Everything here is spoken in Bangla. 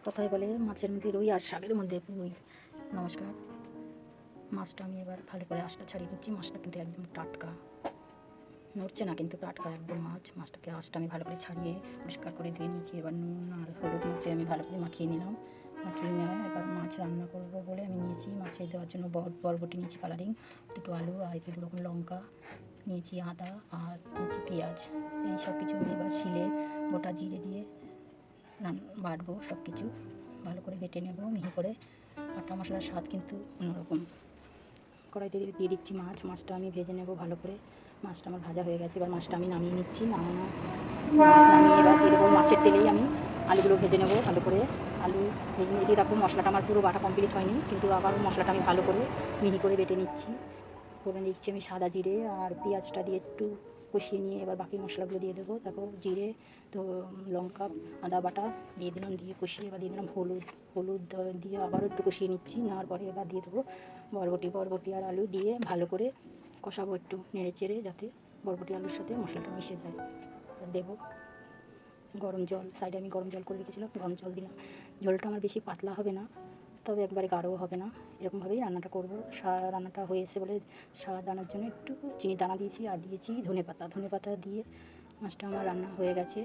কথায় বলে মাছের মধ্যে রুই আর শাকের মধ্যে পুঁই। নমস্কার। মাছটা আমি এবার ভালো করে আঁশটা ছাড়িয়ে নিচ্ছি। মাছটা কিন্তু একদম টাটকা, নড়ছে না কিন্তু টাটকা একদম মাছটাকে আঁশটা আমি ভালো করে ছাড়িয়ে পরিষ্কার করে দিয়ে নিয়েছি। এবার নুন আর হলুদ নিচে আমি ভালো করে মাখিয়ে নিলাম। মাখিয়ে নেওয়া এবার মাছ রান্না করবো বলে আমি নিয়েছি মাছে দেওয়ার জন্য বরবটি নিয়েছি কালারিং, দুটো আলু আর একটু রকম লঙ্কা নিয়েছি, আদা আর নিয়েছি পেঁয়াজ। এই সব কিছু আমি এবার শিলে গোটা জিরে দিয়ে বাটবো। সব কিছু ভালো করে বেটে নেব মিহি করে। বাটা মশলার স্বাদ কিন্তু অন্যরকম। কড়াইতে দিয়ে দিচ্ছি মাছটা আমি ভেজে নেব ভালো করে। মাছটা আমার ভাজা হয়ে গেছে, এবার মাছটা আমি নামিয়ে নিচ্ছি। মাছ নামিয়ে এবার দিয়ে দেবো মাছের তেলেই আমি আলুগুলো ভেজে নেব ভালো করে। আলু ভেজে নিয়ে দিয়ে রাখবো। মশলাটা আমার পুরো বাটা কমপ্লিট হয়নি, কিন্তু আবার মশলাটা আমি ভালো করে মিহি করে বেটে নিচ্ছি। করে নিচ্ছি আমি সাদা জিরে আর পেঁয়াজটা দিয়ে একটু কষিয়ে নিয়ে এবার বাকি মশলাগুলো দিয়ে দেবো। দেখো জিরে তো লঙ্কা আদা বাটা দিয়ে দিলাম, দিয়ে কষিয়ে এবার দিয়ে দিলাম হলুদ দিয়ে আবারও একটু কষিয়ে নিচ্ছি। নেওয়ার পরে এবার দিয়ে দেবো বরবটি আর আলু দিয়ে ভালো করে কষাবো একটু নেড়ে চেড়ে, যাতে বরবটি আলুর সাথে মশলাটা মিশে যায়। আর দেবো গরম জল। সাইডে আমি গরম জল করে রেখেছিলাম, গরম জল দিলাম। ঝোলটা আমার বেশি পাতলা হবে না, তবে একবারে গাঢ়ও হবে না, এরকমভাবেই রান্নাটা করব। রান্নাটা হয়ে এসে বলে স্বাদ আনার জন্য একটু চিনি দানা দিয়েছি আর দিয়েছি ধনে পাতা দিয়ে মাছটা আমার রান্না হয়ে গেছে।